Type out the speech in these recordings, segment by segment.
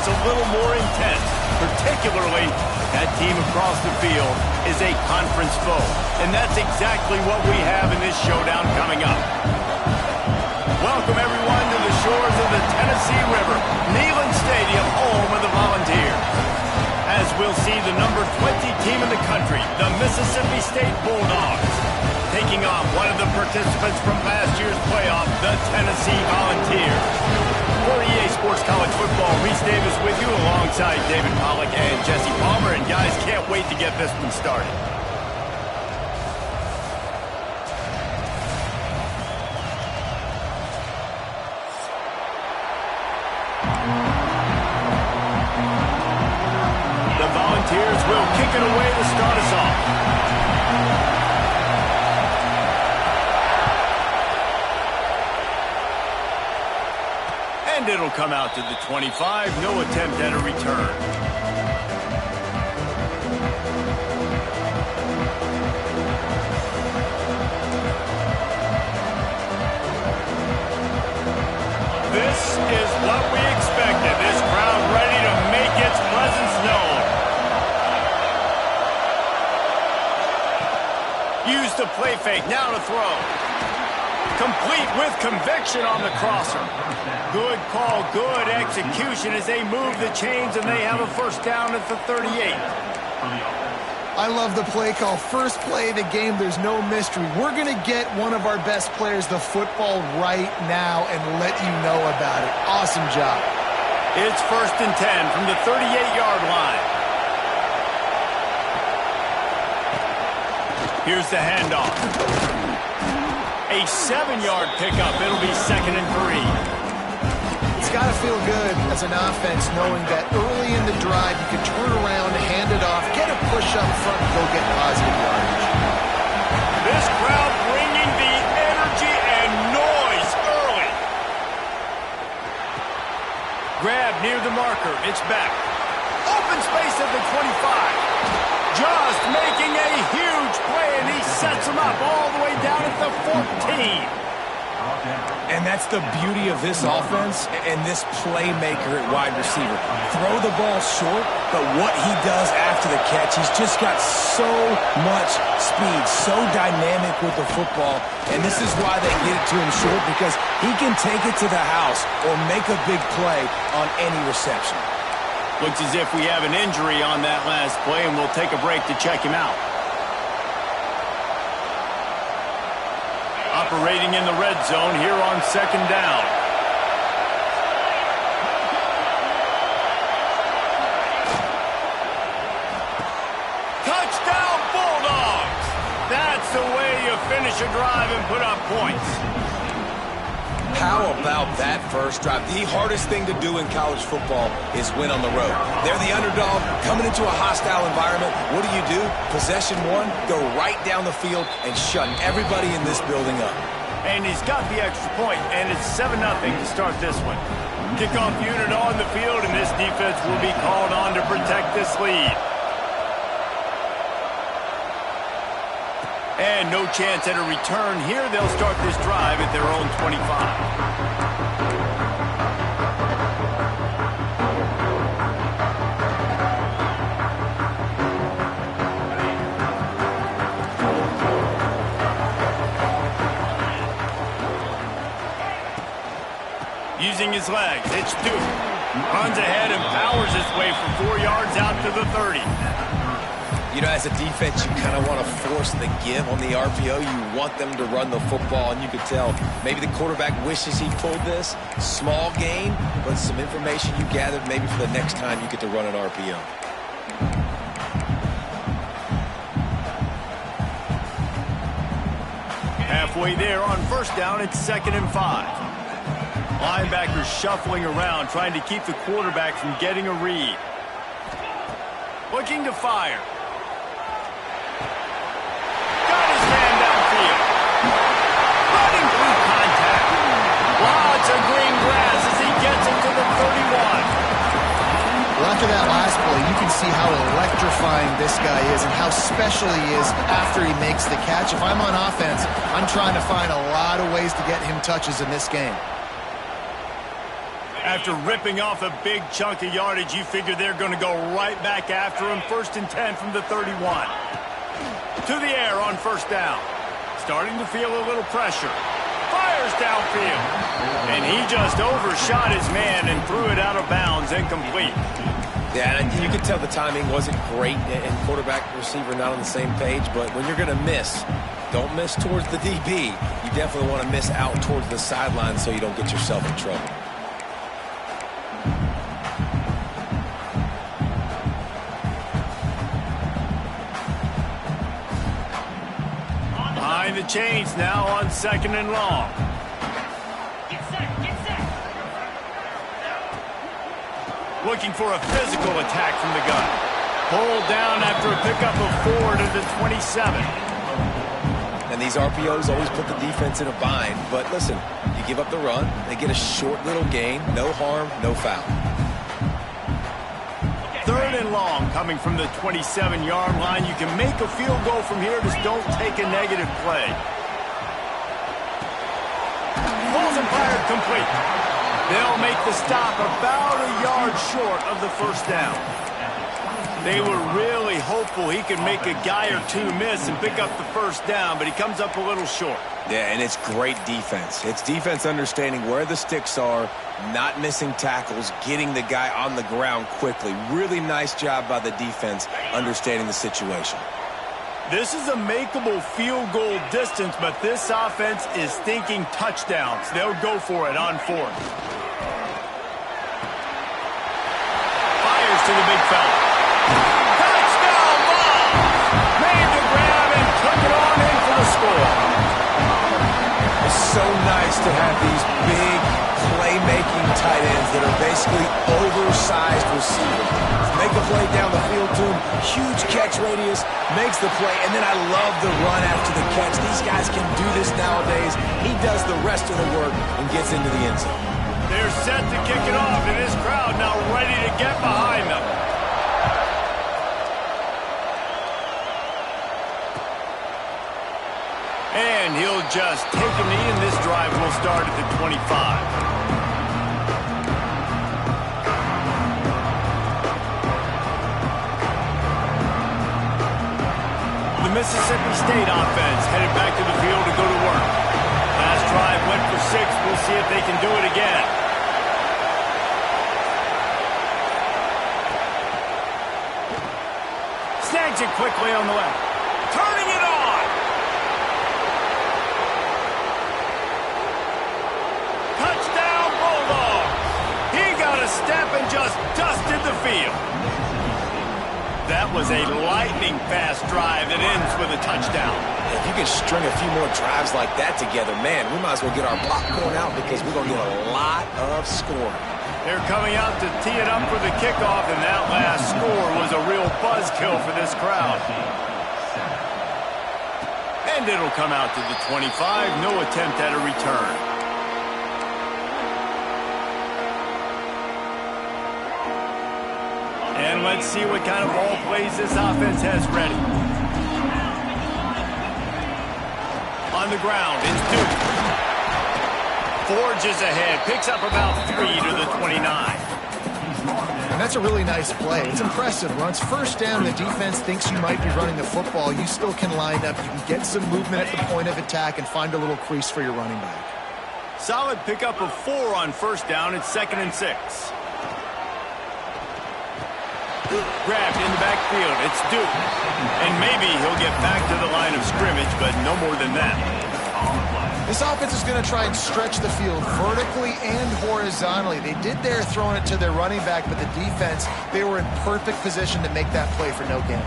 gets a little more intense. Particularly, that team across the field is a conference foe. And that's exactly what we have in this showdown coming up. Welcome, everyone, to the shores of the Tennessee River, Neyland Stadium, home of the Volunteers. As we'll see the number 20 team in the country, the Mississippi State Bulldogs, taking on one of the participants from last year's playoff, the Tennessee Volunteers. For EA Sports College Football, Reese Davis with you alongside David Pollack and Jesse Palmer. And guys, can't wait to get this one started. The Volunteers will kick it away to start us off. And it'll come out to the 25. No attempt at a return. This is what we expected. This crowd ready to make its presence known. Use the play fake. Now to throw. Complete with conviction on the crosser. Good call, good execution as they move the chains and they have a first down at the 38. I love the play call. First play of the game, there's no mystery. We're going to get one of our best players the football right now and let you know about it. Awesome job. It's 1st and 10 from the 38-yard line. Here's the handoff. A 7-yard pickup. It'll be 2nd and 3. It's got to feel good as an offense knowing that early in the drive you can turn around, hand it off, get a push up front, and go get positive yardage. This crowd bringing the energy and noise early. Grab near the marker. It's back. Open space at the 25. Just making a huge play, and he sets him up all the way down at the 14. And that's the beauty of this offense and this playmaker at wide receiver. Throw the ball short, but what he does after the catch, he's just got so much speed, so dynamic with the football. And this is why they get it to him short, because he can take it to the house or make a big play on any reception. Looks as if we have an injury on that last play, and we'll take a break to check him out. Operating in the red zone here on 2nd down. Touchdown, Bulldogs! That's the way you finish a drive and put up points. How about that first drive? The hardest thing to do in college football is win on the road. They're the underdog coming into a hostile environment. What do? Possession one, go right down the field and shut everybody in this building up. And he's got the extra point, and it's 7-0 to start this one. Kickoff unit on the field, and this defense will be called on to protect this lead. And no chance at a return here. They'll start this drive at their own 25. Using his legs, it's Duke. Runs ahead and powers his way for 4 yards out to the 30. You know, as a defense, you kind of want to force the give on the RPO. You want them to run the football, and you could tell maybe the quarterback wishes he pulled this. Small gain, but some information you gathered maybe for the next time you get to run an RPO. Halfway there on 1st down, it's 2nd and 5. Linebackers shuffling around, trying to keep the quarterback from getting a read. Looking to fire. Got his man downfield. Running through contact. Lots of green grass as he gets it to the 31. Well, after that last play, you can see how electrifying this guy is and how special he is after he makes the catch. If I'm on offense, I'm trying to find a lot of ways to get him touches in this game. After ripping off a big chunk of yardage, you figure they're going to go right back after him. 1st and 10 from the 31. To the air on 1st down. Starting to feel a little pressure. Fires downfield. And he just overshot his man and threw it out of bounds, incomplete. Yeah, and you can tell the timing wasn't great, and quarterback and receiver not on the same page, but when you're going to miss, don't miss towards the DB. You definitely want to miss out towards the sideline so you don't get yourself in trouble. Behind the chains now on 2nd and long. Looking for a physical attack from the gun. Pulled down after a pickup of 4 to the 27. And these RPOs always put the defense in a bind. But listen, you give up the run, they get a short little gain, no harm, no foul. 3rd and long coming from the 27-yard line. You can make a field goal from here, just don't take a negative play. Balls and fired complete. They'll make the stop about a yard short of the 1st down. They were really hopeful he could make a guy or two miss and pick up the 1st down, but he comes up a little short. Yeah, and it's great defense. It's defense understanding where the sticks are, not missing tackles, getting the guy on the ground quickly. Really nice job by the defense understanding the situation. This is a makeable field goal distance, but this offense is thinking touchdowns. They'll go for it on 4th. Fires to the big fella. Touchdown ball! Made the grab and took it on in for the score. It's so nice to have these big playmaking tight ends that are basically oversized receivers. Make a play down the field to him, huge catch radius, makes the play, and then I love the run after the catch. These guys can do this nowadays. He does the rest of the work and gets into the end zone. They're set to kick it off, and this crowd now ready to get behind them. And he'll just take a knee, and this drive will start at the 25. Mississippi State offense headed back to the field to go to work. Last drive went for 6. We'll see if they can do it again. Snags it quickly on the left. Turning it on. Touchdown Bulldogs. He got a step and just dusted the field. That was a lightning-fast drive that ends with a touchdown. If you can string a few more drives like that together, man, we might as well get our popcorn out because we're going to get a lot of scoring. They're coming out to tee it up for the kickoff, and that last score was a real buzzkill for this crowd. And it'll come out to the 25. No attempt at a return. And let's see what kind of ball plays this offense has ready. On the ground, it's Duke. Forges ahead, picks up about 3 to the 29. And that's a really nice play. It's impressive. Once 1st down, the defense thinks you might be running the football. You still can line up. You can get some movement at the point of attack and find a little crease for your running back. Solid pickup of 4 on 1st down. It's 2nd and 6. Grabbed in the backfield. It's Duke. And maybe he'll get back to the line of scrimmage, but no more than that. This offense is going to try and stretch the field vertically and horizontally. They did there throwing it to their running back, but the defense, they were in perfect position to make that play for no gain.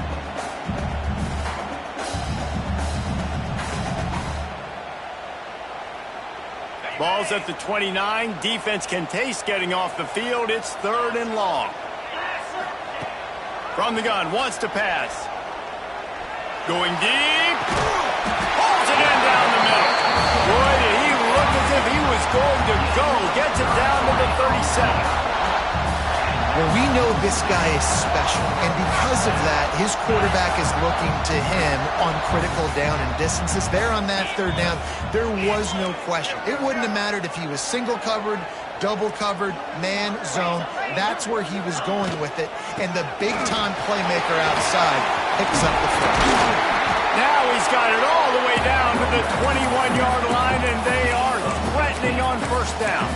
Ball's at the 29. Defense can taste getting off the field. It's 3rd and long. From the gun, wants to pass. Going deep. Pulls it in down the middle. Boy, did he look as if he was going to go. Gets it down to the 37. Well, we know this guy is special, and because of that, his quarterback is looking to him on critical down and distances. There on that 3rd down, there was no question. It wouldn't have mattered if he was single covered, double covered, man zone. That's where he was going with it. And the big-time playmaker outside picks up the first. Now he's got it all the way down to the 21-yard line, and they are threatening on first down.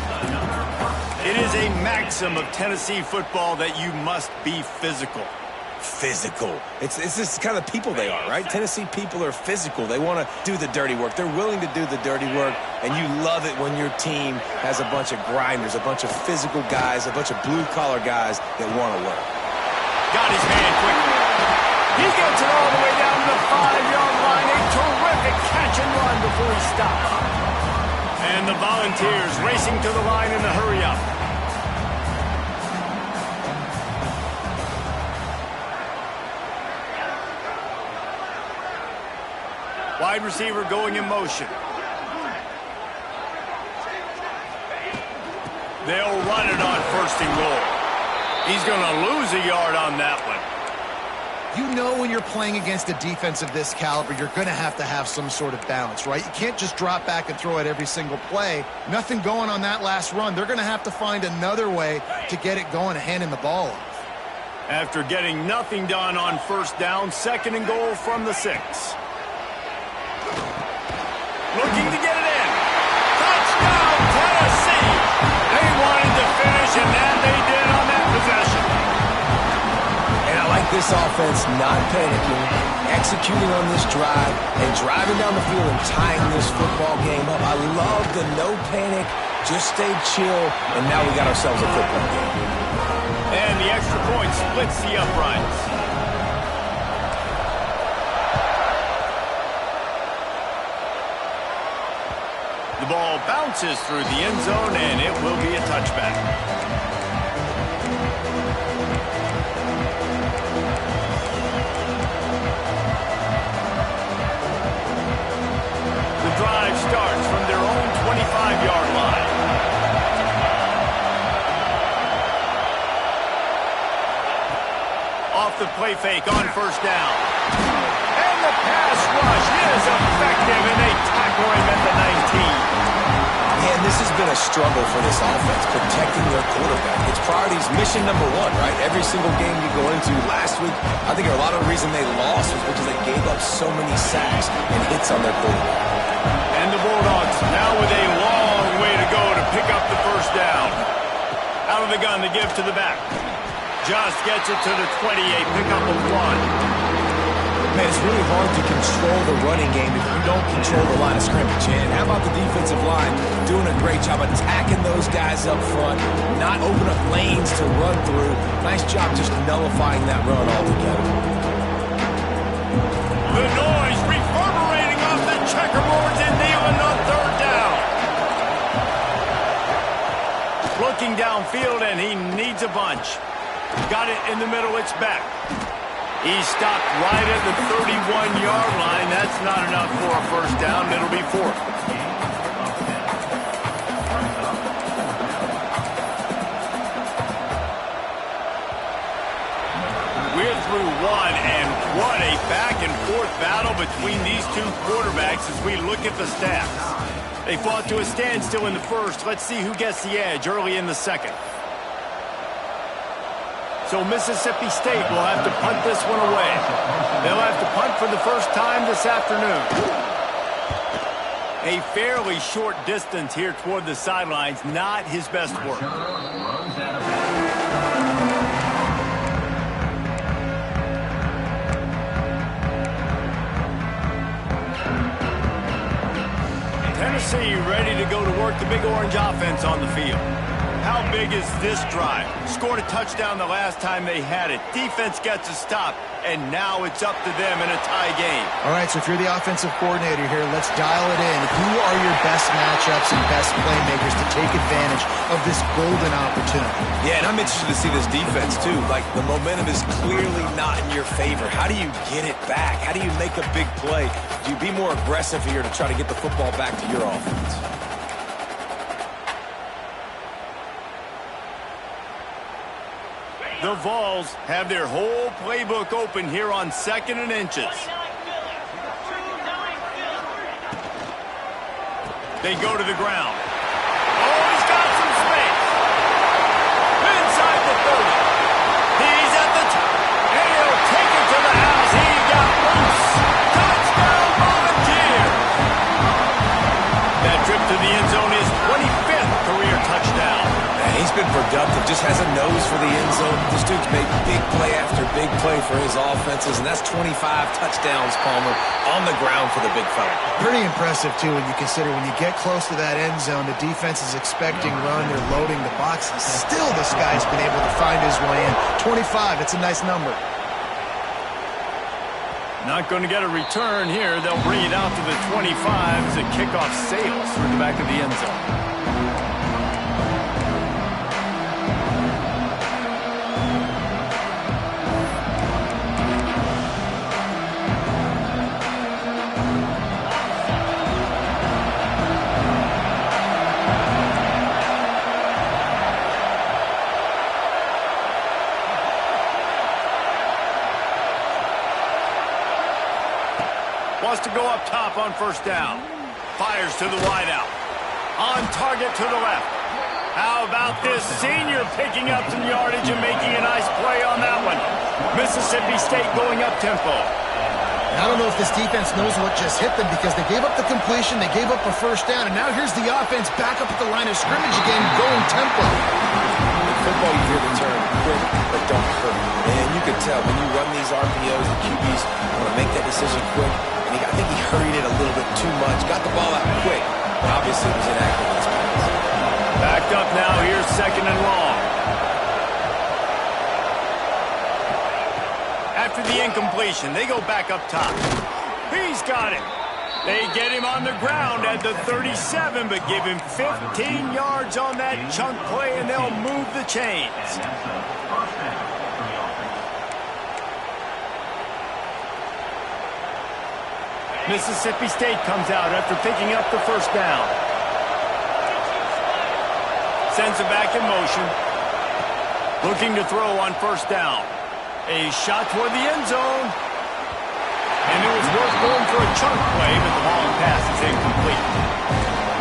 It is a maxim of Tennessee football that you must be physical. Physical. It's this kind of people they are, right? Tennessee people are physical. They want to do the dirty work. They're willing to do the dirty work, and you love it when your team has a bunch of grinders, a bunch of physical guys, a bunch of blue-collar guys that want to work. Got his man quickly. He gets it all the way down to the 5-yard line. A terrific catch and run before he stops. And the Volunteers racing to the line in the hurry-up. Wide receiver going in motion. They'll run it on first and goal. He's going to lose a yard on that one. You know when you're playing against a defense of this caliber, you're going to have some sort of balance, right? You can't just drop back and throw it every single play. Nothing going on that last run. They're going to have to find another way to get it going and hand him the ball off. After getting nothing done on first down, second and goal from the 6. Looking to get it in. Touchdown, Tennessee! They wanted to finish, and that they did on that possession. And I like this offense not panicking, executing on this drive, and driving down the field and tying this football game up. I love the no panic, just stay chill, and now we got ourselves a football game. And the extra point splits the uprights. The ball bounces through the end zone, and it will be a touchback. The drive starts from their own 25-yard line. Off the play fake on first down. And the pass rush is effective, and they tackle him at the 19. Man, this has been a struggle for this offense, protecting their quarterback. It's priorities, mission number one, right? Every single game you go into. Last week, I think a lot of the reason they lost was because they gave up so many sacks and hits on their quarterback. And the Bulldogs now with a long way to go to pick up the first down. Out of the gun to give to the back. Just gets it to the 28, pick up a 1. Man, it's really hard to control the running game if you don't control the line of scrimmage. And how about the defensive line doing a great job attacking those guys up front, not open up lanes to run through. Nice job just nullifying that run altogether. The noise reverberating off the checkerboards and Thielen on third down. Looking downfield, and he needs a bunch. Got it in the middle, it's back. He stopped right at the 31-yard line. That's not enough for a first down. It'll be 4th. We're through one, and what a back-and-forth battle between these two quarterbacks as we look at the stats. They fought to a standstill in the first. Let's see who gets the edge early in the second. So Mississippi State will have to punt this one away. They'll have to punt for the first time this afternoon. A fairly short distance here toward the sidelines, not his best work. Tennessee ready to go to work the Big Orange offense on the field. How big is this drive? Scored a touchdown the last time they had it. Defense gets a stop, and now it's up to them in a tie game. All right, so if you're the offensive coordinator here, let's dial it in. Who are your best matchups and best playmakers to take advantage of this golden opportunity? Yeah, and I'm interested to see this defense, too. Like, the momentum is clearly not in your favor. How do you get it back? How do you make a big play? Do you be more aggressive here to try to get the football back to your offense? The Vols have their whole playbook open here on 2nd and inches. They go to the ground. Oh, he's got some space. just has a nose for the end zone. This dude's made big play after big play for his offenses, and that's 25 touchdowns, Palmer, on the ground for the big fella. Pretty impressive, too, when you consider when you get close to that end zone, the defense is expecting run, they're loading the box. Still, this guy's been able to find his way in. 25, it's a nice number. Not going to get a return here. They'll bring it out to the 25 as the kickoff sails through the back of the end zone. Wants to go up top on first down. Fires to the wideout. On target to the left. How about this senior picking up some yardage and making a nice play on that one. Mississippi State going up tempo. I don't know if this defense knows what just hit them because they gave up the completion, they gave up a first down, and now here's the offense back up at the line of scrimmage again, going tempo. In football, you hear the term quick but don't hurt. And you can tell when you run these RPOs, the QBs want to make that decision quick. I think he hurried it a little bit too much. Got the ball out quick. Obviously, was inaccurate in his pass. Backed up now. Here's second and long. After the incompletion, they go back up top. He's got it. They get him on the ground at the 37, but give him 15 yards on that chunk play, and they'll move the chains. Mississippi State comes out after picking up the first down. Sends it back in motion. Looking to throw on first down. A shot toward the end zone. And it was worth going for a chunk play, but the long pass is incomplete.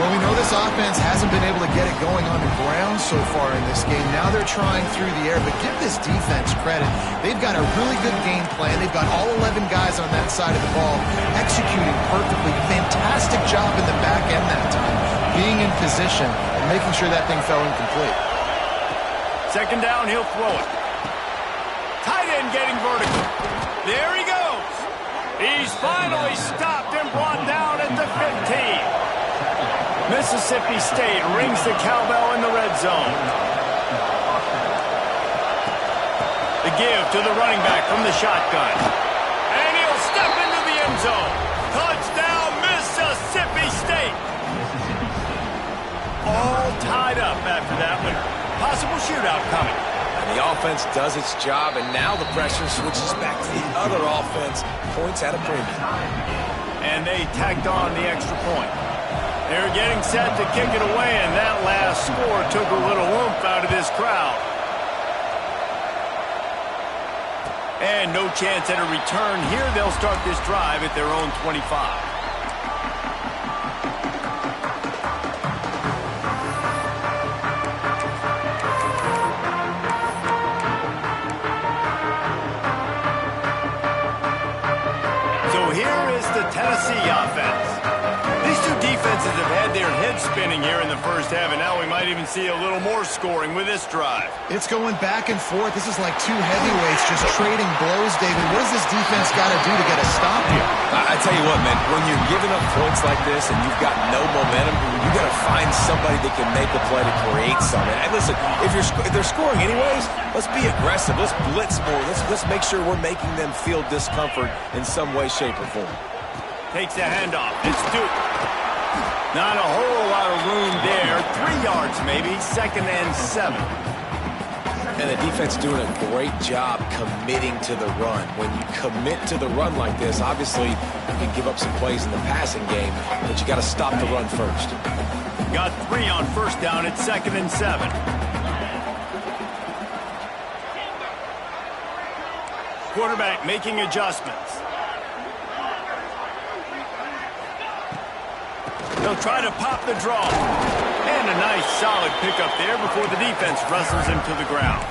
Well, we know this offense hasn't been able to get it going on the ground so far in this game. Now they're trying through the air, but give this defense credit. They've got a really good game plan. They've got all 11 guys on that side of the ball executing perfectly. Fantastic job in the back end that time, being in position and making sure that thing fell incomplete. Second down, he'll throw it. Tight end getting vertical. There he goes. He's finally stopped and brought down at the 15. Mississippi State rings the cowbell in the red zone. The give to the running back from the shotgun. And he'll step into the end zone. Touchdown, Mississippi State. All tied up after that one. Possible shootout coming. And the offense does its job, and now the pressure switches back to the other offense. Points at a premium. And they tacked on the extra point. They're getting set to kick it away, and that last score took a little oomph out of this crowd. And no chance at a return here. They'll start this drive at their own 25. Tennessee offense. These two defenses have had their heads spinning here in the first half, and now we might even see a little more scoring with this drive. It's going back and forth. This is like two heavyweights just trading blows, David. What does this defense got to do to get a stop here? I tell you what, man, when you're giving up points like this and you've got no momentum, you got to find somebody that can make a play to create something. And listen, if they're scoring anyways, let's be aggressive. Let's blitz more. Let's make sure we're making them feel discomfort in some way, shape, or form. Takes the handoff. It's Duke. Not a whole lot of room there. 3 yards maybe. Second and 7. And the defense doing a great job committing to the run. When you commit to the run like this, obviously you can give up some plays in the passing game, but you got to stop the run first. Got 3 on first down. It's second and 7. Quarterback making adjustments. They'll try to pop the draw. And a nice solid pickup there before the defense wrestles him to the ground.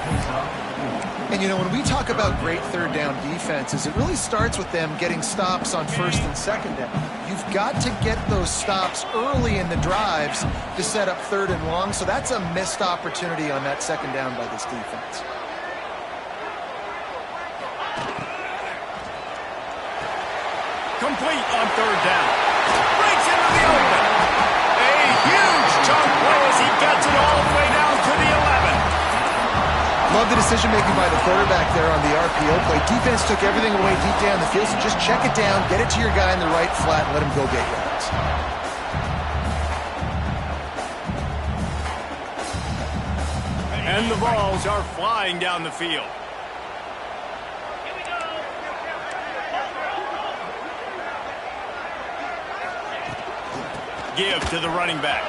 And, you know, when we talk about great third down defenses, it really starts with them getting stops on first and second down. You've got to get those stops early in the drives to set up third and long, so that's a missed opportunity on that second down by this defense. Complete on third down. Breaks into the open. A huge chunk play as he gets it all the way down to the 11. Love the decision-making by the quarterback there on the RPO play. Defense took everything away deep down the field, so just check it down, get it to your guy in the right flat, and let him go get yards. And the balls are flying down the field. Give to the running back.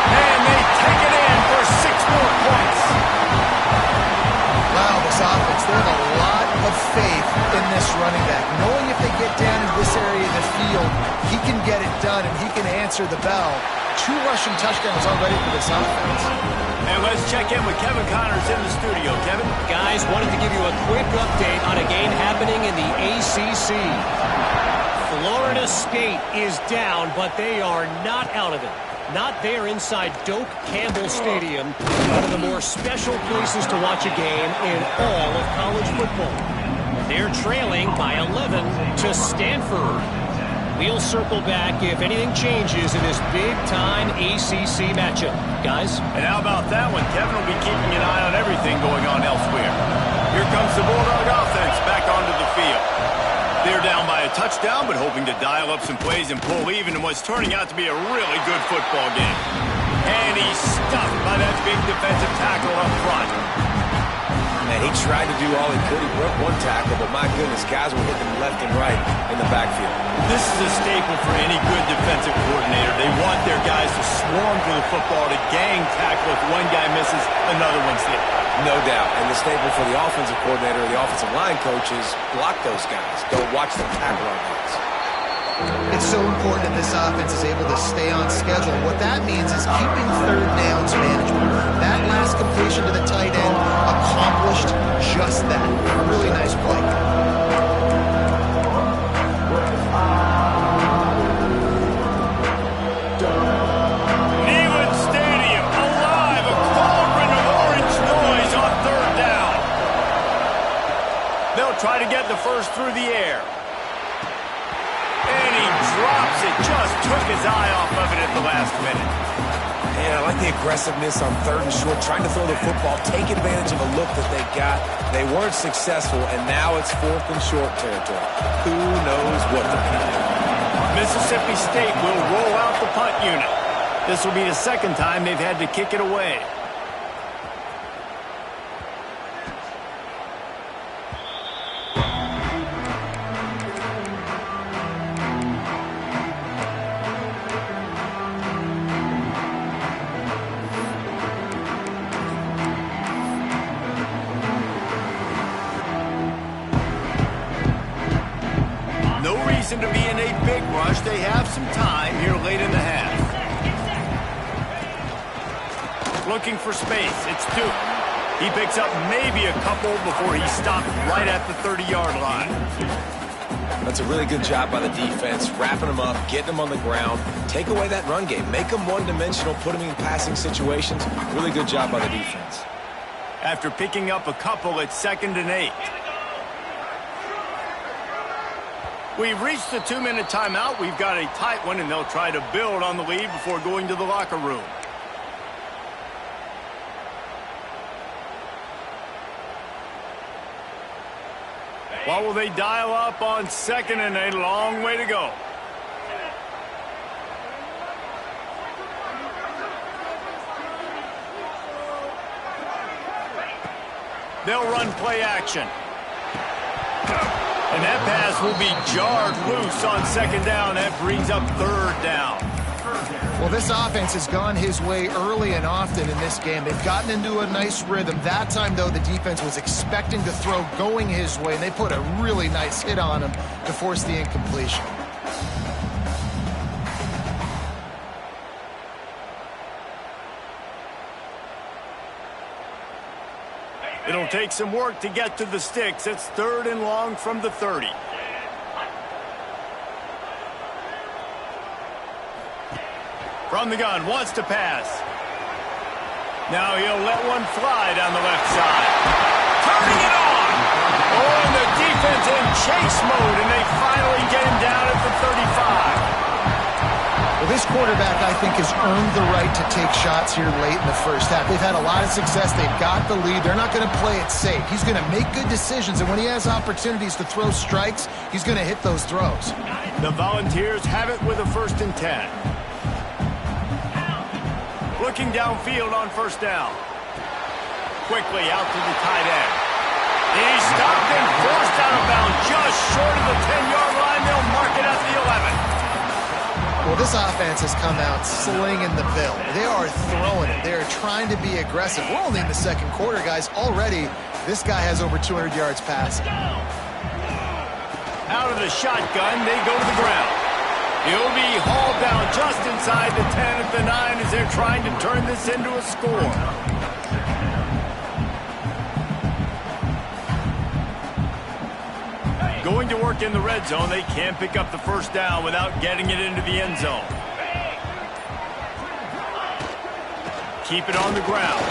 And they take it in for 6 more points. Wow, this offense, they have a lot of faith in this running back. Knowing if they get down into this area of the field, he can get it done and he can answer the bell. 2 rushing touchdowns already for this offense. And let's check in with Kevin Connors in the studio. Kevin? Guys, wanted to give you a quick update on a game happening in the ACC. Florida State is down, but they are not out of it. Not there inside Doak Campbell Stadium, one of the more special places to watch a game in all of college football. They're trailing by 11 to Stanford. We'll circle back if anything changes in this big-time ACC matchup. Guys? And how about that one? Kevin will be keeping an eye on everything going on elsewhere. Here comes the Bulldog offense back onto the field. They're down by a touchdown, but hoping to dial up some plays and pull even in what's turning out to be a really good football game. And he's stuffed by that big defensive tackle up front. And he tried to do all he could. He broke one tackle, but my goodness, guys were looking left and right in the backfield. This is a staple for any good defensive coordinator. They want their guys to swarm to the football, to gang tackle. If one guy misses, another one's there. No doubt. And the staple for the offensive coordinator or the offensive line coaches, block those guys. Don't watch them tackle our guys. It's so important that this offense is able to stay on schedule. What that means is keeping third downs manageable. That last completion to the tight end accomplished just that. Really nice play. Neyland Stadium alive, a cauldron of orange noise on third down. They'll try to get the first through the air. And he drops it, just took his eye off of it at the last minute. Yeah, I like the aggressiveness on third and short, trying to throw the football, take advantage of a look that they got. They weren't successful, and now it's fourth and short territory. Who knows what they're going to do? Mississippi State will roll out the punt unit. This will be the second time they've had to kick it away. To be in a big rush. They have some time here late in the half. Looking for space. It's Duke. He picks up maybe a couple before he stopped right at the 30-yard line. That's a really good job by the defense, wrapping them up, getting them on the ground, take away that run game, make them one-dimensional, put them in passing situations. Really good job by the defense. After picking up a couple, it's 2nd and 8. We've reached the 2-minute timeout. We've got a tight one, and they'll try to build on the lead before going to the locker room. What will they dial up on 2nd and 8? A long way to go. They'll run play action. And that pass will be jarred loose on 2nd down. That brings up 3rd down. Well, this offense has gone his way early and often in this game. They've gotten into a nice rhythm. That time, though, the defense was expecting to throw going his way, and they put a really nice hit on him to force the incompletion. It'll take some work to get to the sticks. It's 3rd and long from the 30. From the gun, wants to pass. Now he'll let one fly down the left side. Turning it on! Oh, and the defense in chase mode, and they finally get him down at the 35. Well, this quarterback, I think, has earned the right to take shots here late in the first half. They've had a lot of success. They've got the lead. They're not going to play it safe. He's going to make good decisions, and when he has opportunities to throw strikes, he's going to hit those throws. The Volunteers have it with a 1st and 10. Looking downfield on 1st down. Quickly out to the tight end. He's stopped and forced out of bounds just short of the 10-yard line. They'll mark it at the 11. Well, this offense has come out slinging the bill. They are throwing it. They are trying to be aggressive. We're only in the 2nd quarter, guys. Already, this guy has over 200 yards passing. Out of the shotgun, they go to the ground. He'll be hauled down just inside the 10 at the 9 as they're trying to turn this into a score. Going to work in the red zone, they can't pick up the 1st down without getting it into the end zone. Keep it on the ground.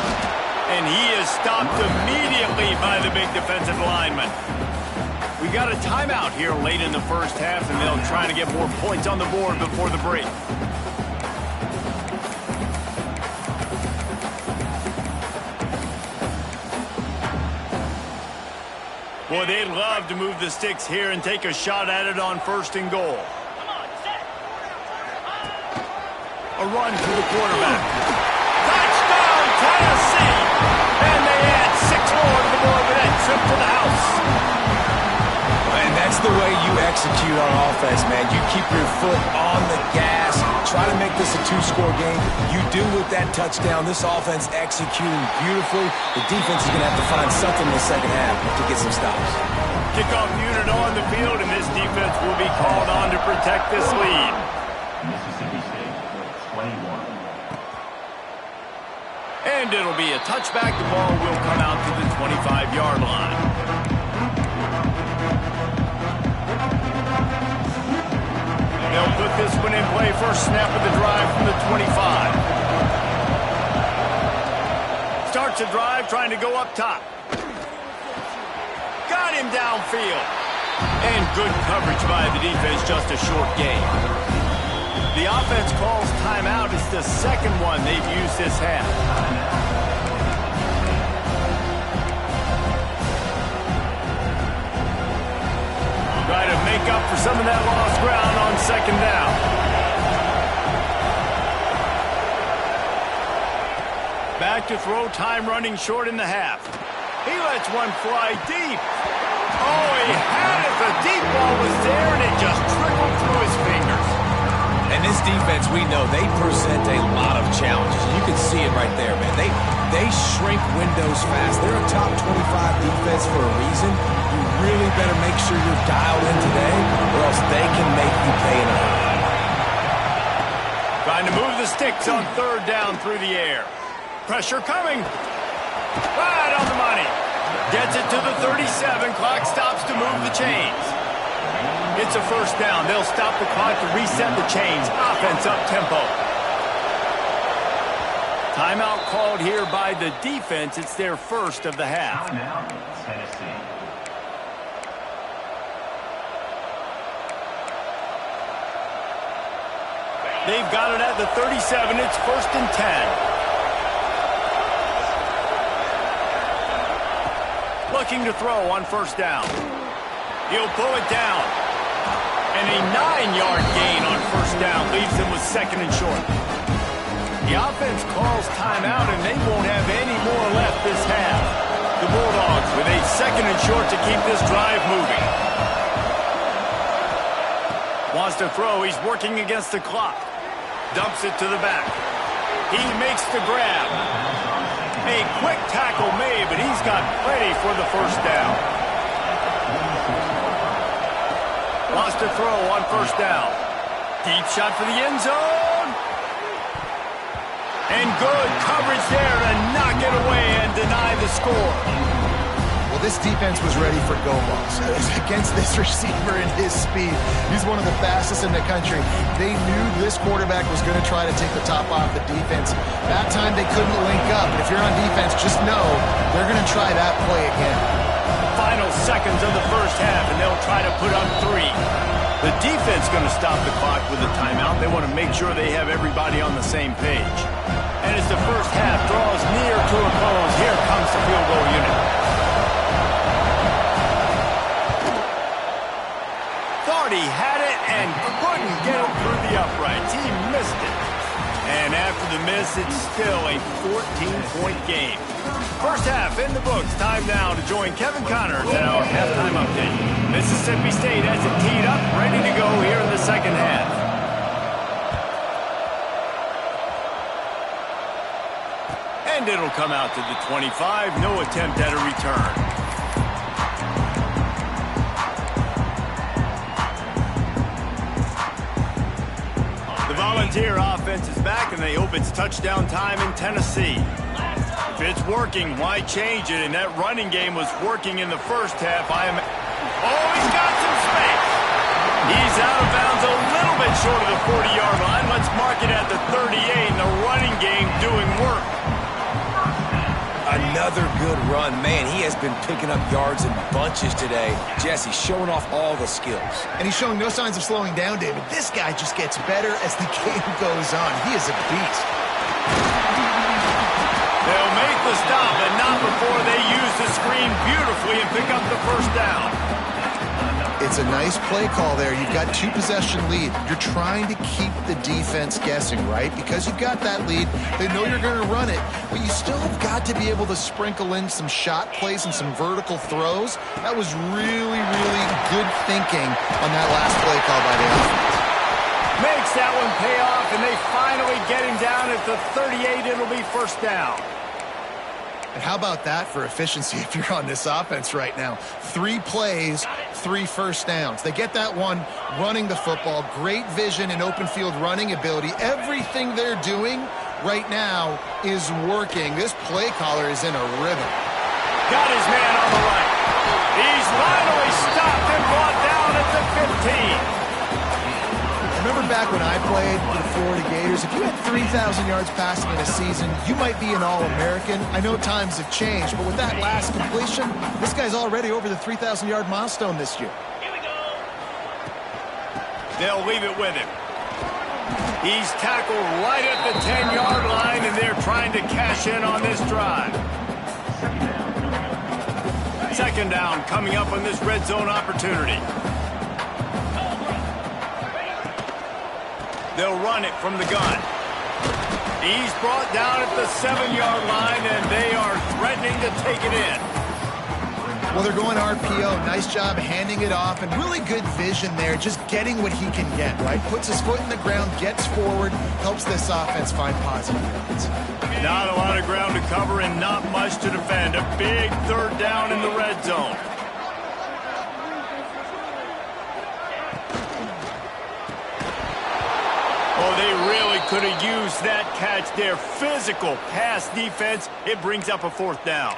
And he is stopped immediately by the big defensive lineman. We got a timeout here late in the first half, and they'll try to get more points on the board before the break. Boy, they'd love to move the sticks here and take a shot at it on 1st and goal. A run to the quarterback. Touchdown, Tennessee! And they add 6 more to the board with that trip to the house. And that's the way you execute on offense, man. You keep your foot on the gas. Try to make this a 2-score game. You do with that touchdown. This offense executing beautifully. The defense is going to have to find something in the second half to get some stops. Kickoff unit on the field, and this defense will be called on to protect this lead. Mississippi State, 21. And it'll be a touchback. The ball will come out to the 25-yard line. They'll put this one in play. First snap of the drive from the 25. Starts a drive trying to go up top. Got him downfield. And good coverage by the defense, just a short gain. The offense calls timeout. It's the 2nd one they've used this half. Try to make up for some of that lost ground on 2nd down. Back to throw, time running short in the half. He lets one fly deep. Oh, he had it. The deep ball was there, and it just trickled through his fingers. And this defense, we know, they present a lot of challenges. You can see it right there, man. They shrink windows fast. They're a top 25 defense for a reason. You really better make sure you're dialed in today, or else they can make you pay in a hurry. Trying to move the sticks on 3rd down through the air. Pressure coming. Right on the money. Gets it to the 37. Clock stops to move the chains. It's a 1st down. They'll stop the clock to reset the chains. Offense up tempo. Timeout called here by the defense. It's their 1st of the half. Timeout, Tennessee. They've got it at the 37. It's 1st and 10. Looking to throw on 1st down. He'll pull it down. And a 9-yard gain on 1st down leaves them with 2nd and short. The offense calls timeout, and they won't have any more left this half. The Bulldogs with a 2nd and short to keep this drive moving. Wants to throw. He's working against the clock. Dumps it to the back. He makes the grab. A quick tackle made, but he's got plenty for the 1st down. Wants to throw on 1st down. Deep shot for the end zone. And good coverage there to knock it away and deny the score. this defense was ready for go balls. Against this receiver and his speed, he's one of the fastest in the country. They knew this quarterback was going to try to take the top off the defense. That time they couldn't link up. If you're on defense, just know they're going to try that play again. Final seconds of the first half, and they'll try to put up 3. The defense going to stop the clock with a timeout. They want to make sure they have everybody on the same page. And as the first half draws near to a close, here comes the field goal unit. Thought he had it and couldn't get it through the uprights. He missed it. And after the miss, it's still a 14-point game. First half in the books. Time now to join Kevin Connors at our halftime update. Mississippi State has it teed up, ready to go here in the second half. And it'll come out to the 25. No attempt at a return. The Volunteer offense is back, and they hope it's touchdown time in Tennessee. If it's working, why change it? And that running game was working in the first half. Oh, he's got some space. He's out of bounds a little bit short of the 40-yard line. Let's mark it at the 38, and the running game doing work. Another good run. Man, he has been picking up yards in bunches today. Jesse showing off all the skills. And he's showing no signs of slowing down, David. This guy just gets better as the game goes on. He is a beast. They'll make the stop, and not before they use the screen beautifully and pick up the first down. It's a nice play call there. You've got 2-possession lead. You're trying to keep the defense guessing, right? Because you've got that lead. They know you're going to run it, but you still have got to be able to sprinkle in some shot plays and some vertical throws. That was really, really good thinking on that last play call by the offense. Makes that one pay off, and they finally get him down at the 38. It'll be first down. And how about that for efficiency if you're on this offense right now? 3 plays, 3 first downs. They get that one running the football. Great vision and open field running ability. Everything they're doing right now is working. This play caller is in a rhythm. Got his man on the right. He's finally stopped and brought down at the 15. Remember back when I played for the Florida Gators, if you had 3,000 yards passing in a season, you might be an All-American. I know times have changed, but with that last completion, this guy's already over the 3,000-yard milestone this year. Here we go. They'll leave it with him. He's tackled right at the 10-yard line, and they're trying to cash in on this drive. Second down coming up on this red zone opportunity. They'll run it from the gun. He's brought down at the 7-yard line, and they are threatening to take it in. Well, they're going RPO. Nice job handing it off, and really good vision there, just getting what he can get, right? Puts his foot in the ground, gets forward, helps this offense find positive yards. Not a lot of ground to cover and not much to defend. A big third down in the red zone. Oh, they really could have used that catch there. Physical pass defense. It brings up a fourth down.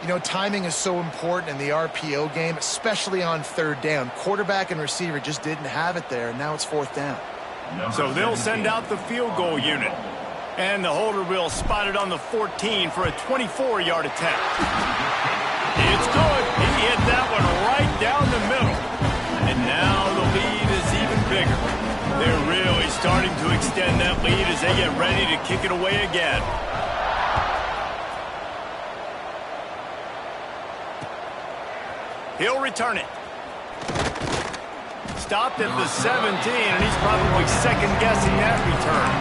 You know, timing is so important in the RPO game, especially on third down. Quarterback and receiver just didn't have it there, and now it's fourth down. So they'll send out the field goal unit. And the holder will spot it on the 14 for a 24-yard attempt. It's good. He hit that one right down the middle. And now the lead is even bigger. They're really starting to extend that lead as they get ready to kick it away again. He'll return it. Stopped at the 17, and he's probably second-guessing that return.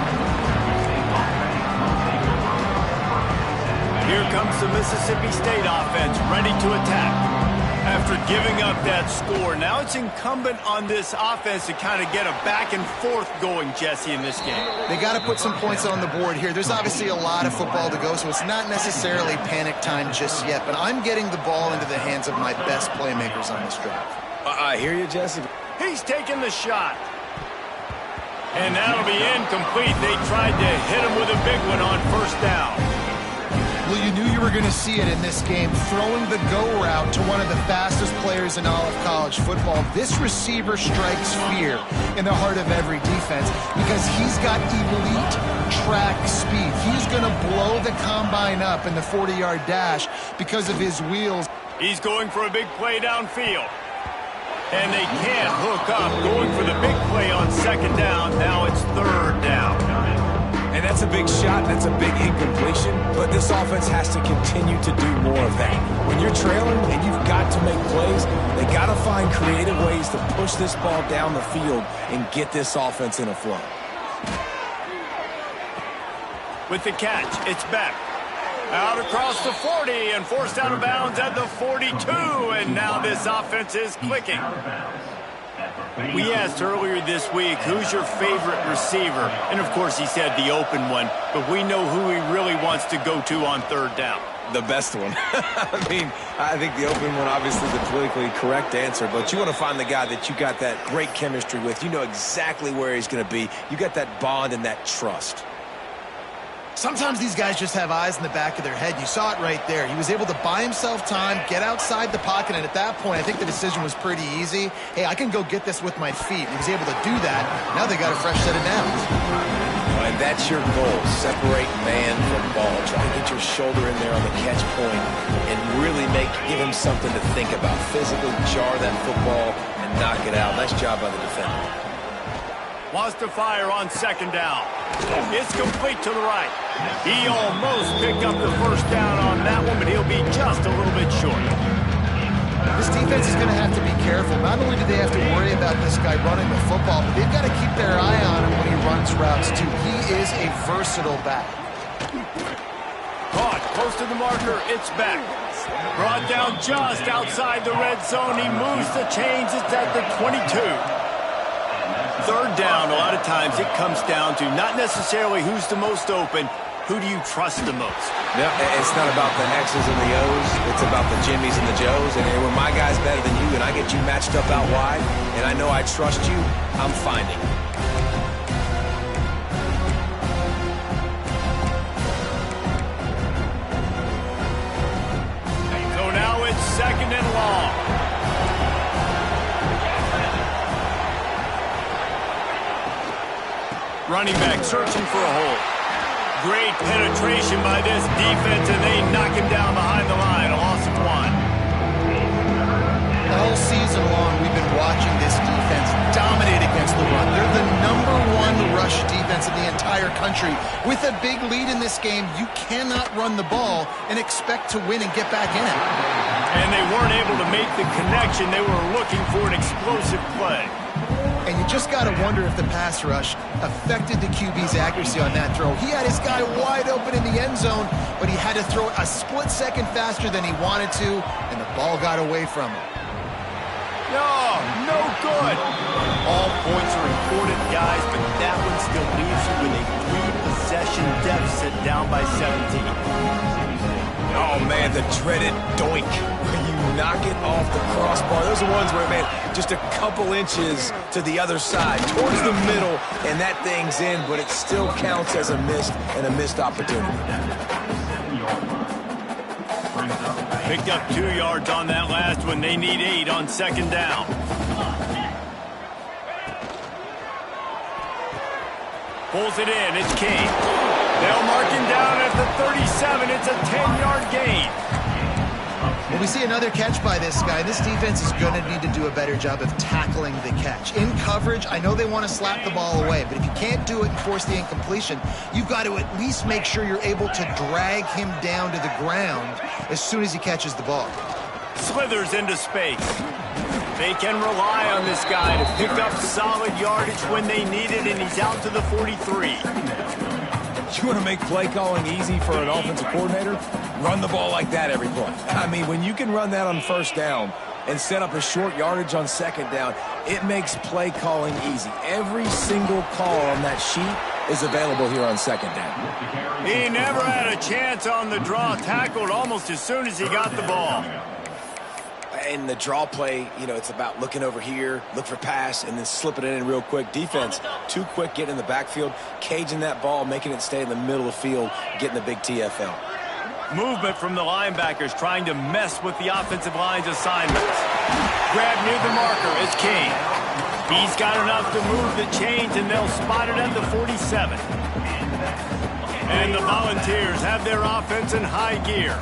Here comes the Mississippi State offense, ready to attack. After giving up that score, now it's incumbent on this offense to kind of get a back and forth going, Jesse, in this game. They got to put some points on the board here. There's obviously a lot of football to go, so it's not necessarily panic time just yet, but I'm getting the ball into the hands of my best playmakers on this drive. I hear you, Jesse. He's taking the shot. And that'll be incomplete. They tried to hit him with a big one on first down. Well, you knew you were going to see it in this game. Throwing the go route to one of the fastest players in all of college football. This receiver strikes fear in the heart of every defense because he's got elite track speed. He's going to blow the combine up in the 40-yard dash because of his wheels. He's going for a big play downfield. And they can't hook up. Going for the big play on second down. Now it's third down. And that's a big shot, that's a big incompletion, but this offense has to continue to do more of that. When you're trailing and you've got to make plays, they got to find creative ways to push this ball down the field and get this offense in a flow. With the catch, it's Beck. Out across the 40 and forced out of bounds at the 42, and now this offense is clicking. We asked earlier this week, who's your favorite receiver? And, of course, he said the open one, but we know who he really wants to go to on third down. The best one. I think the open one, obviously, the politically correct answer, but you want to find the guy that you got that great chemistry with. You know exactly where he's going to be. You got that bond and that trust. Sometimes these guys just have eyes in the back of their head. You saw it right there. He was able to buy himself time, get outside the pocket, and at that point, I think the decision was pretty easy. Hey, I can go get this with my feet. He was able to do that. Now they got a fresh set of downs. And that's your goal. Separate man from ball. Try to get your shoulder in there on the catch point and really give him something to think about. Physically jar that football and knock it out. Nice job by the defender. Wants to fire on second down. It's complete to the right. He almost picked up the first down on that one, but he'll be just a little bit short. This defense is going to have to be careful. Not only do they have to worry about this guy running the football, but they've got to keep their eye on him when he runs routes, too. He is a versatile back. Caught close to the marker. It's back. Brought down just outside the red zone. He moves the chains. It's at the 22. Third down, a lot of times it comes down to not necessarily who's the most open, who do you trust the most? Yeah, it's not about the X's and the O's, it's about the Jimmies and the Joes. And when my guy's better than you and I get you matched up out wide, and I know I trust you, I'm finding it. So now it's second and long. Running back searching for a hole. Great penetration by this defense, and they knock him down behind the line. A loss of 1. All season long, we've been watching this defense dominate against the run. They're the #1 rush defense in the entire country. With a big lead in this game, you cannot run the ball and expect to win and get back in it. And they weren't able to make the connection. They were looking for an explosive play. And you just got to wonder if the pass rush affected the QB's accuracy on that throw. He had his guy wide open in the end zone, but he had to throw it a split second faster than he wanted to, and the ball got away from him. No good. All points are important, guys, but that one still leaves you with a 3-possession deficit down by 17. Oh, man, the dreaded doink. When you knock it off the crossbar. Those are ones where, man, just a couple inches to the other side, towards the middle, and that thing's in, but it still counts as a missed opportunity. Picked up 2 yards on that last one. They need 8 on second down. Pulls it in. It's King. They'll mark him down at the 37. It's a 10-yard gain. Well, we see another catch by this guy. This defense is going to need to do a better job of tackling the catch. In coverage, I know they want to slap the ball away, but if you can't do it and force the incompletion, you've got to at least make sure you're able to drag him down to the ground as soon as he catches the ball. Slithers into space. They can rely on this guy to pick up solid yardage when they need it, and he's out to the 43. You want to make play calling easy for an offensive coordinator? Run the ball like that every play. I mean, when you can run that on first down and set up a short yardage on second down, it makes play calling easy. Every single call on that sheet is available here on second down. He never had a chance on the draw, tackled almost as soon as he got the ball. And the draw play, you know, it's about looking over here, look for pass, and then slipping it in real quick. Defense, too quick getting in the backfield, caging that ball, making it stay in the middle of the field, getting the big TFL. Movement from the linebackers trying to mess with the offensive line's assignments. Grab near the marker is King. He's got enough to move the chains, and they'll spot it at the 47. And the Volunteers have their offense in high gear.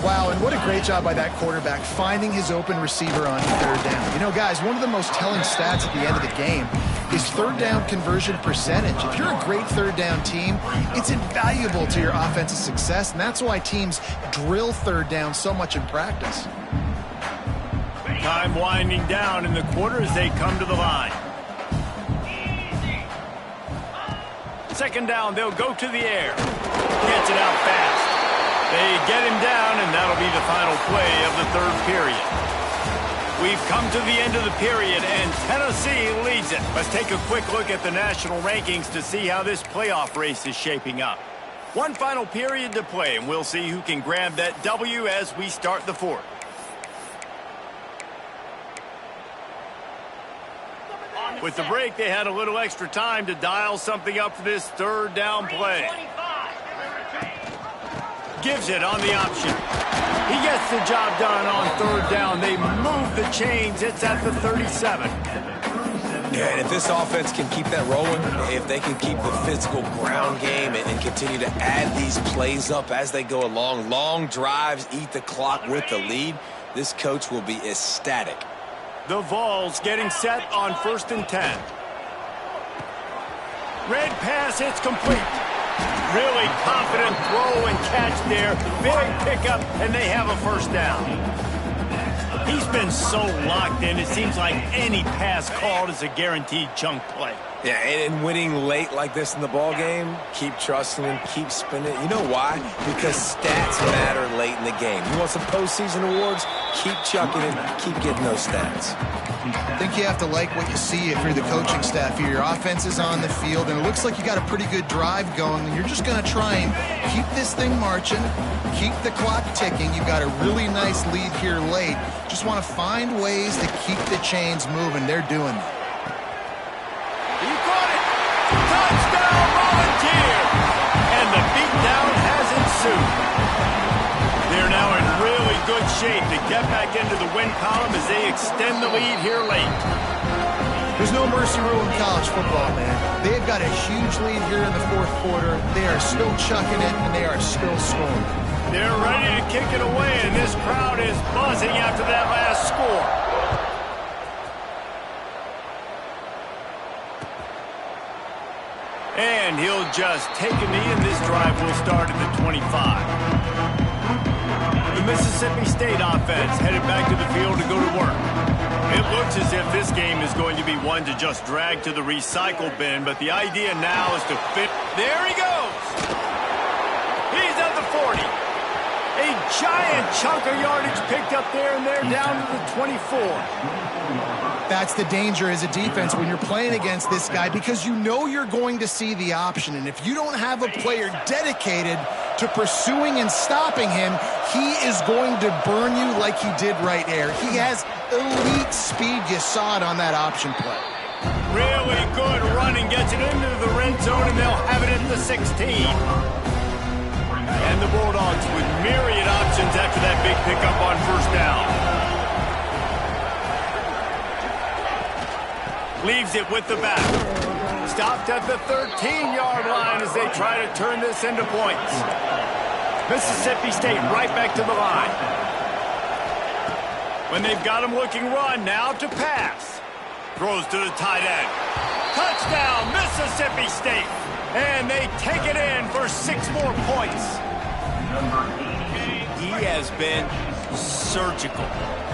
Wow, and what a great job by that quarterback finding his open receiver on third down. You know, guys, one of the most telling stats at the end of the game is third down conversion percentage. If you're a great third down team, it's invaluable to your offensive success, and that's why teams drill third down so much in practice. Time winding down in the quarter as they come to the line. Second down, they'll go to the air. Gets it out fast. They get him down, and that'll be the final play of the third period. We've come to the end of the period, and Tennessee leads it. Let's take a quick look at the national rankings to see how this playoff race is shaping up. One final period to play, and we'll see who can grab that W as we start the fourth. With the break, they had a little extra time to dial something up for this third down play. Gives it on the option. He gets the job done on third down. They move the chains. It's at the 37. Yeah, and if this offense can keep that rolling, if they can keep the physical ground game and continue to add these plays up as they go along, long drives, eat the clock with the lead, this coach will be ecstatic. The Vols getting set on 1st and 10. Red pass, it's complete. Really confident throw and catch there. Big pickup, and they have a first down. He's been so locked in, it seems like any pass called is a guaranteed chunk play. Yeah, and winning late like this in the ball game, keep trusting him, keep spinning. You know why? Because stats matter late in the game. You want some postseason awards? Keep chucking it, keep getting those stats. I think you have to like what you see if you're the coaching staff here. Your offense is on the field, and it looks like you got a pretty good drive going, and you're just going to try and keep this thing marching, keep the clock ticking. You've got a really nice lead here late. Just want to find ways to keep the chains moving. They're doing that. He caught it! Touchdown, Volunteer! And the beatdown has ensued. They're now in really good shape to get back into the win column as they extend the lead here late. There's no mercy rule in college football, man. They've got a huge lead here in the fourth quarter. They are still chucking it, and they are still scoring. They're ready to kick it away, and this crowd is buzzing after that last score. And he'll just take a knee, and this drive will start at the 25. The Mississippi State offense headed back to the field to go to work. It looks as if this game is going to be one to just drag to the recycle bin, but the idea now is to fit. There he goes! He's at the 40. A giant chunk of yardage picked up there, and they're down to the 24. That's the danger as a defense when you're playing against this guy, because you know you're going to see the option. And if you don't have a player dedicated to pursuing and stopping him, he is going to burn you like he did right there. He has elite speed. You saw it on that option play. Really good running, gets it into the red zone, and they'll have it at the 16. And the Bulldogs with myriad options after that big pickup on first down. Leaves it with the back. Stopped at the 13-yard line as they try to turn this into points. Mississippi State right back to the line. When they've got him looking run, now to pass. Throws to the tight end. Touchdown, Mississippi State. And they take it in for 6 more points. He has been surgical.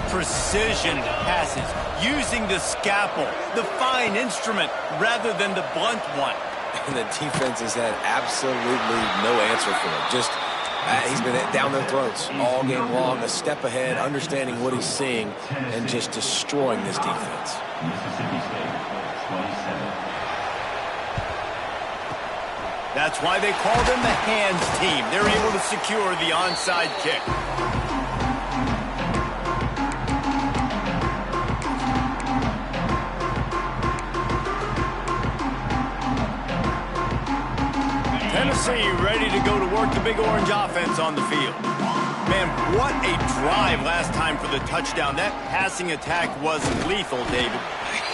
Precision passes, using the scalpel, the fine instrument, rather than the blunt one. And the defense has had absolutely no answer for him. Just, he's been down their throats all game long, a step ahead, understanding what he's seeing, and just destroying this defense. Mississippi State, 27. That's why they call them the hands team. They're able to secure the onside kick. Tennessee ready to go to work the Big Orange offense on the field. Man, what a drive last time for the touchdown. That passing attack was lethal, David.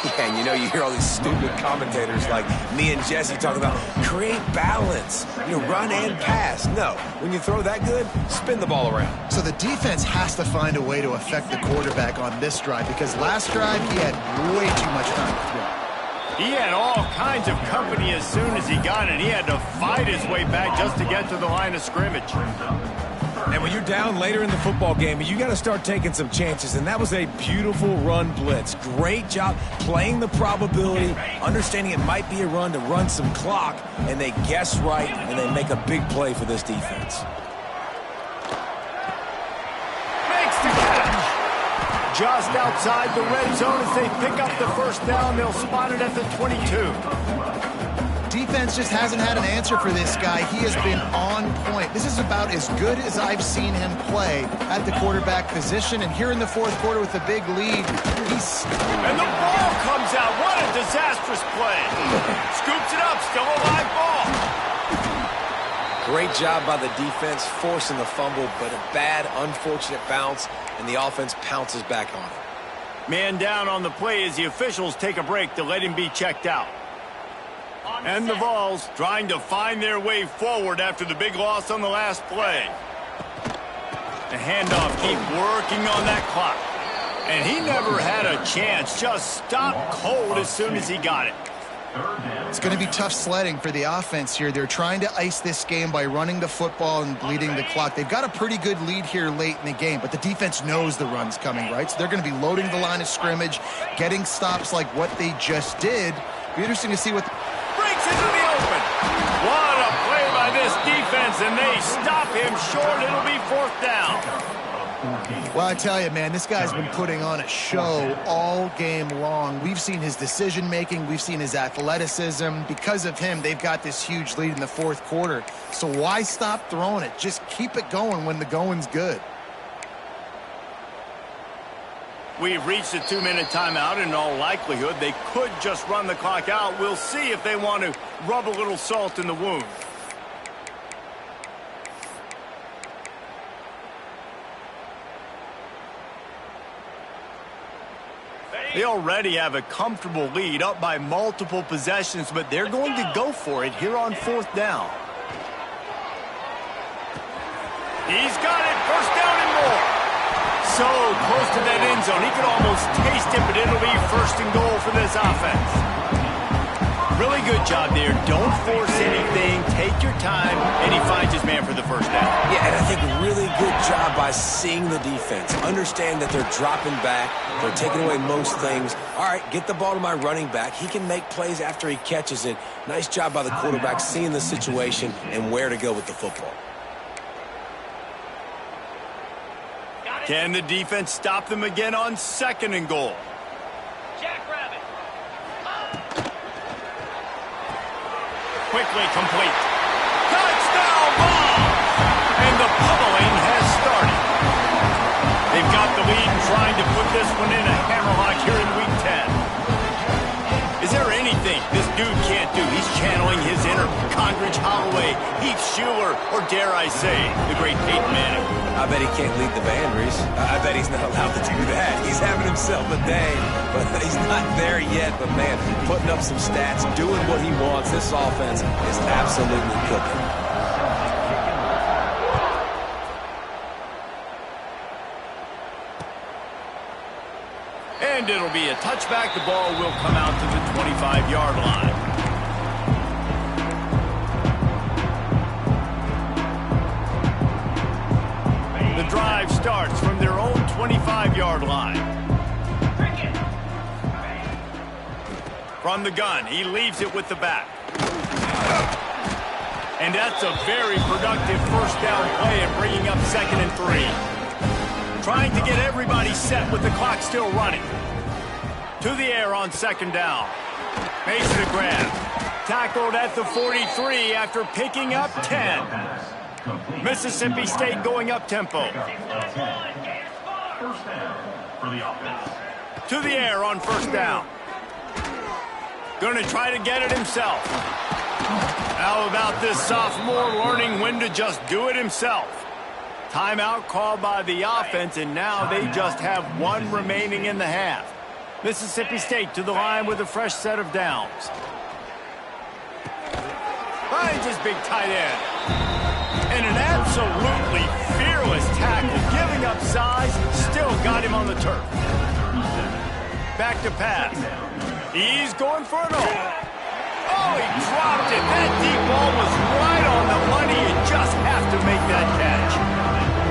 Yeah, and you know, you hear all these stupid commentators like me and Jesse talking about create balance, run and pass. No, when you throw that good, spin the ball around. So the defense has to find a way to affect the quarterback on this drive because last drive he had way too much time to throw. He had all kinds of company as soon as he got it. He had to fight his way back just to get to the line of scrimmage. And when you're down later in the football game, you got to start taking some chances. And that was a beautiful run blitz. Great job playing the probability, understanding it might be a run to run some clock, and they guess right, and they make a big play for this defense. Makes the catch. Just outside the red zone as they pick up the first down. They'll spot it at the 22. Defense just hasn't had an answer for this guy. He has been on point. This is about as good as I've seen him play at the quarterback position. And here in the fourth quarter with a big lead, and the ball comes out. What a disastrous play. Scoops it up. Still a live ball. Great job by the defense forcing the fumble, but a bad, unfortunate bounce, and the offense pounces back on it. Man down on the play as the officials take a break to let him be checked out. And the Vols trying to find their way forward after the big loss on the last play. The handoff keep working on that clock. And he never had a chance. Just stopped cold as soon as he got it. It's going to be tough sledding for the offense here. They're trying to ice this game by running the football and bleeding the clock. They've got a pretty good lead here late in the game, but the defense knows the run's coming, right? So they're going to be loading the line of scrimmage, getting stops like what they just did. Be interesting to see what... Breaks into the open. What a play by this defense, and they stop him short. It'll be fourth down. Well, I tell you, man, this guy's been putting on a show all game long. We've seen his decision-making. We've seen his athleticism. Because of him, they've got this huge lead in the fourth quarter. So why stop throwing it? Just keep it going when the going's good. We've reached a 2-minute timeout. In all likelihood, they could just run the clock out. We'll see if they want to rub a little salt in the wound. They already have a comfortable lead, up by multiple possessions, but they're going to go for it here on fourth down. He's got it, first down and more. So close to that end zone. He could almost taste it, but it'll be first and goal for this offense. Really good job there. Don't force anything. Take your time, and he finds his man for the first down. Yeah, and I think really good job by seeing the defense. Understand that they're dropping back. They're taking away most things. All right, get the ball to my running back. He can make plays after he catches it. Nice job by the quarterback seeing the situation and where to go with the football. Can the defense stop them again on second and goal? Jackrabbit. Quickly complete. Touchdown ball! And the pummeling has started. They've got the lead and trying to put this one in a hammerlock here in Week 10. Is there anything this dude can't do? He's channeling his inner Condridge Holloway, Heath Schuler, or dare I say, the great Peyton Manning. I bet he can't lead the band, Reese. I bet he's not allowed to do that. He's having himself a day, but he's not there yet. But, man, putting up some stats, doing what he wants. This offense is absolutely cooking. And it'll be a touchback. The ball will come out to the 25-yard line. The drive starts from their own 25-yard line. From the gun, he leaves it with the back. And that's a very productive first down play and bringing up 2nd and 3. Trying to get everybody set with the clock still running. To the air on 2nd down. Makes the grab. Tackled at the 43 after picking up 10. Mississippi State going up tempo. To the air on 1st down. Going to try to get it himself. How about this sophomore learning when to just do it himself? Timeout called by the offense, and now they just have one remaining in the half. Mississippi State to the line with a fresh set of downs. Finds his big tight end. And an absolutely fearless tackle, giving up size, still got him on the turf. Back to pass. He's going for it all. Oh, he dropped it. That deep ball was right on the money. You just have to make that catch.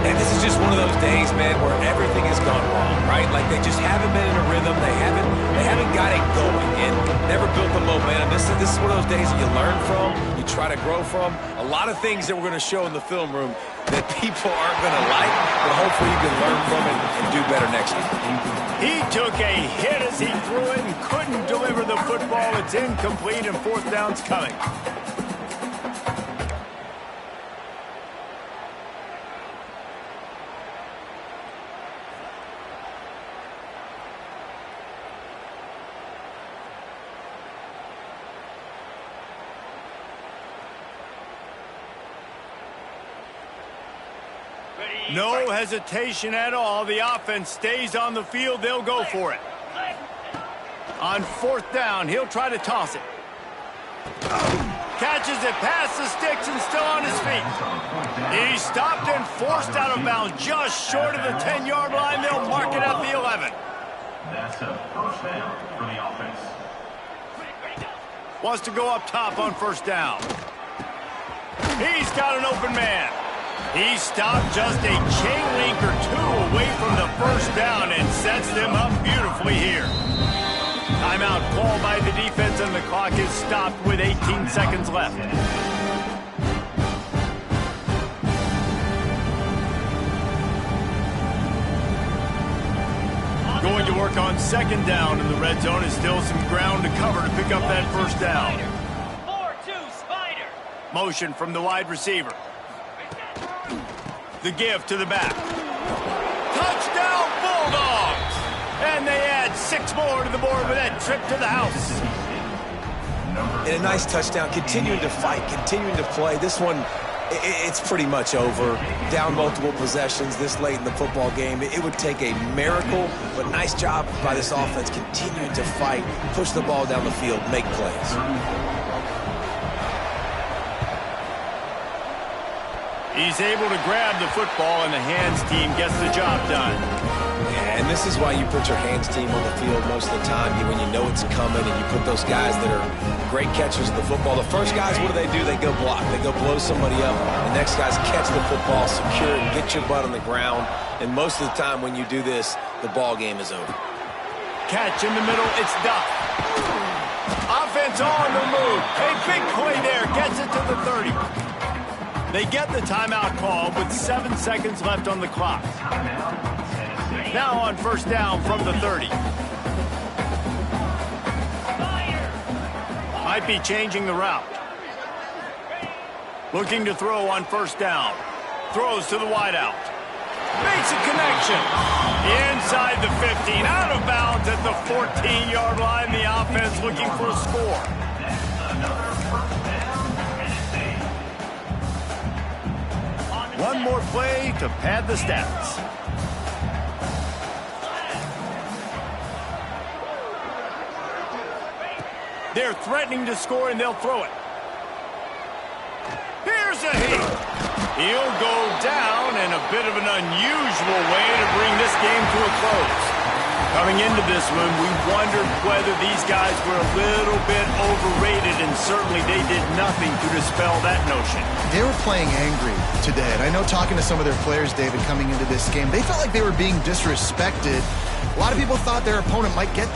And this is just one of those days, man, where everything has gone wrong, right? Like they just haven't been in a rhythm. They haven't got it going and never built the momentum. This is one of those days that you learn from, you try to grow from. A lot of things that we're going to show in the film room that people aren't going to like, but hopefully you can learn from it and do better next week. He took a hit as he threw it and couldn't deliver the football. It's incomplete and fourth down's coming. No hesitation at all. The offense stays on the field. They'll go for it. On fourth down, he'll try to toss it. Catches it past the sticks and still on his feet. He stopped and forced out of bounds just short of the 10-yard line. They'll mark it at the 11. That's a first down for the offense. Wants to go up top on first down. He's got an open man. He stopped just a chain link or two away from the first down and sets them up beautifully here. Timeout called by the defense, and the clock is stopped with 18 seconds left. Going to work on second down in the red zone, and still some ground to cover to pick up that first down. 4-2 Spider. Motion from the wide receiver. The give to the back. Touchdown Bulldogs! And they add 6 more to the board with that trip to the house. And a nice touchdown, continuing to fight, continuing to play. This one, it's pretty much over. Down multiple possessions this late in the football game. It would take a miracle, but nice job by this offense continuing to fight, push the ball down the field, make plays. He's able to grab the football, and the hands team gets the job done. Yeah, and this is why you put your hands team on the field most of the time when you know it's coming, and you put those guys that are great catchers of the football. The first guys, what do? They go block. They go blow somebody up. The next guys catch the football, secure it, get your butt on the ground. And most of the time when you do this, the ball game is over. Catch in the middle, it's Duck. Offense on the move. A big play there, gets it to the 30. They get the timeout call with 7 seconds left on the clock. Now on first down from the 30. Might be changing the route. Looking to throw on first down. Throws to the wideout. Makes a connection. Inside the 15. Out of bounds at the 14-yard line. The offense looking for a score. One more play to pad the stats. They're threatening to score, and they'll throw it. Here's a hit. He'll go down in a bit of an unusual way to bring this game to a close. Coming into this one, we wondered whether these guys were a little bit overrated, and certainly they did nothing to dispel that notion. They were playing angry today, and I know talking to some of their players, David, coming into this game, they felt like they were being disrespected. A lot of people thought their opponent might get them.